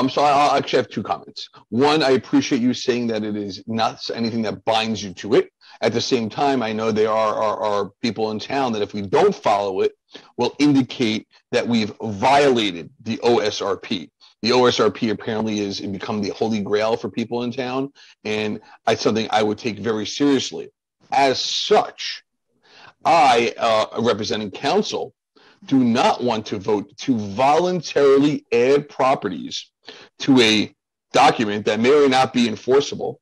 So I actually have two comments. One, I appreciate you saying that it is not anything that binds you to it. At the same time, I know there are people in town that if we don't follow it, will indicate that we've violated the OSRP. The OSRP apparently is become the holy grail for people in town, and it's something I would take very seriously. As such, I, representing council, do not want to vote to voluntarily add properties to a document that may or may not be enforceable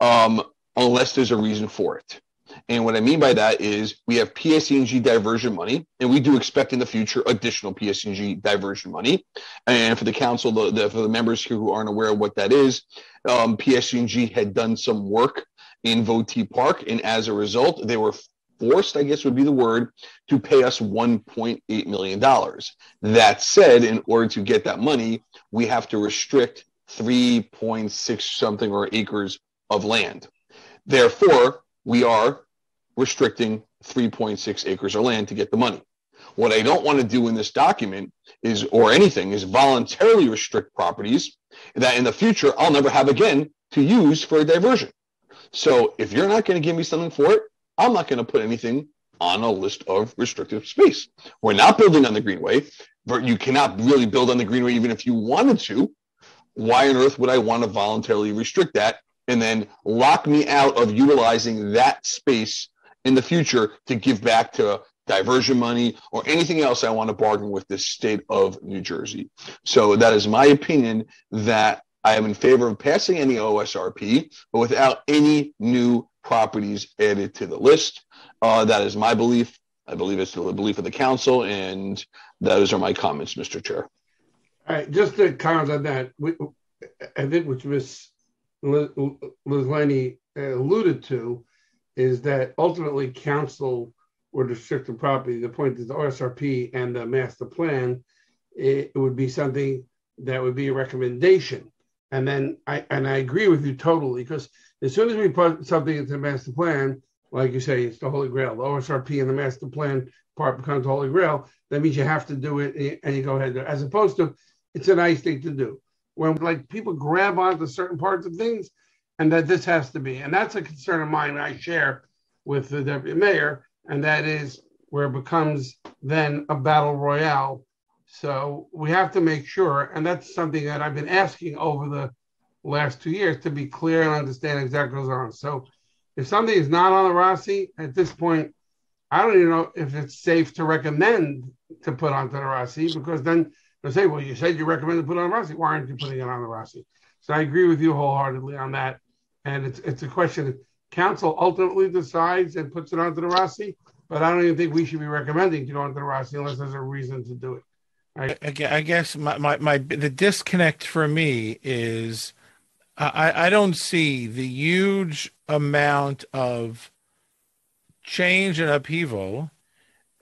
unless there's a reason for it. And what I mean by that is we have PSE&G diversion money, and we do expect in the future additional PSE&G diversion money. And for the council, for the members here who aren't aware of what that is, PSE&G had done some work in Votee Park, and as a result, they were forced, I guess would be the word, to pay us $1.8 million. That said, in order to get that money, we have to restrict 3.6 something or acres of land. Therefore, we are restricting 3.6 acres of land to get the money. What I don't want to do in this document is, or anything, is voluntarily restrict properties that in the future I'll never have again to use for a diversion. So if you're not going to give me something for it, I'm not going to put anything on a list of restricted space. We're not building on the Greenway, but you cannot really build on the Greenway even if you wanted to. Why on earth would I want to voluntarily restrict that and then lock me out of utilizing that space in the future to give back to diversion money or anything else I want to bargain with the state of New Jersey? So that is my opinion, that I am in favor of passing any OSRP, but without any new properties added to the list. That is my belief. I believe it's the belief of the council, and those are my comments, Mr. Chair. All right, just to comment on that, I think which Ms. Liz Laney alluded to is that ultimately council would restrict the property. The point is the OSRP and the master plan, it would be something that would be a recommendation. And then I agree with you totally, because as soon as we put something into the master plan, like you say, it's the Holy Grail. The OSRP and the master plan part becomes the Holy Grail. That means you have to do it and you go ahead. As opposed to, it's a nice thing to do. When like people grab onto certain parts of things and that this has to be. And that's a concern of mine I share with the deputy mayor. And that is where it becomes then a battle royale. So we have to make sure, and that's something that I've been asking over the last 2 years, to be clear and understand exactly what goes on. So if something is not on the ROSI at this point, I don't even know if it's safe to recommend to put onto the ROSI, because then they'll say, well, you said you recommended to put on the ROSI. Why aren't you putting it on the ROSI? So I agree with you wholeheartedly on that. And it's a question of council ultimately decides and puts it onto the ROSI, but I don't even think we should be recommending to go onto the ROSI unless there's a reason to do it. I guess the disconnect for me is I don't see the huge amount of change and upheaval,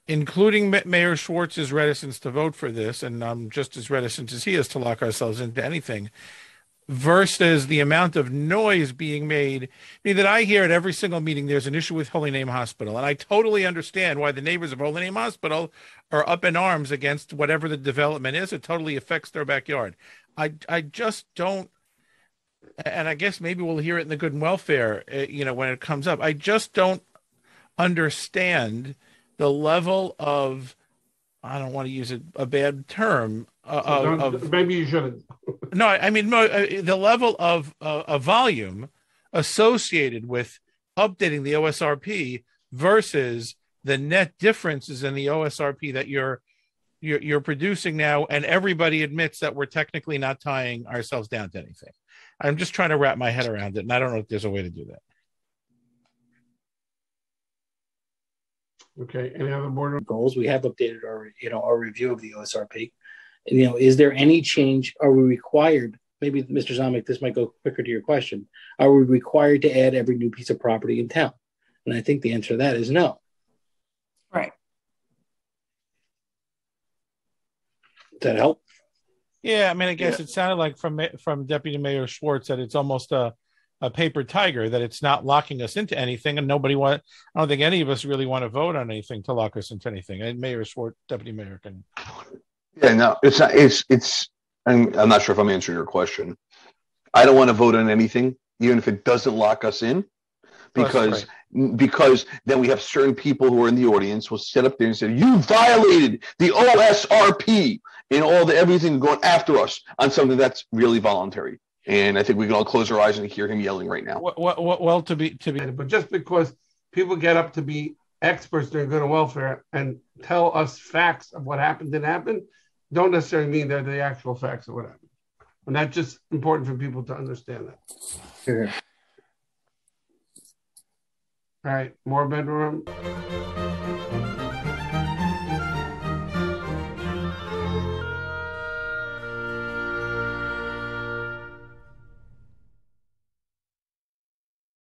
including Mayor Schwartz's reticence to vote for this, and I'm just as reticent as he is to lock ourselves into anything, versus the amount of noise being made. I mean, that I hear at every single meeting there's an issue with Holy Name Hospital, and I totally understand why the neighbors of Holy Name Hospital are up in arms against whatever the development is. It totally affects their backyard. I just don't, and I guess maybe we'll hear it in the good and welfare, when it comes up. I just don't understand the level of, I don't want to use a bad term. Maybe you shouldn't. No, I mean, the level of volume associated with updating the OSRP versus the net differences in the OSRP that you're producing now, and everybody admits that we're technically not tying ourselves down to anything. I'm just trying to wrap my head around it, and I don't know if there's a way to do that. Okay. Any other board goals? We have updated our review of the OSRP. Is there any change? Are we required? Maybe Mr. Zomick, this might go quicker to your question. Are we required to add every new piece of property in town? And I think the answer to that is no. Right. Does that help? Yeah, I mean, I guess it sounded like from Deputy Mayor Schwartz that it's almost a paper tiger, that it's not locking us into anything, and I don't think any of us really want to vote on anything to lock us into anything. And Mayor Schwartz, Deputy Mayor, can. Yeah, no, it's not. It's and I'm not sure if I'm answering your question. I don't want to vote on anything, even if it doesn't lock us in, because then we have certain people who are in the audience will sit up there and say, you violated the OSRP and everything going after us on something that's really voluntary. And I think we can all close our eyes and hear him yelling right now. Well, to be, but just because people get up to be experts during good and welfare and tell us facts of what happened, didn't happen, don't necessarily mean they're the actual facts of what happened. And that's just important for people to understand that. Sure. All right, more bedroom.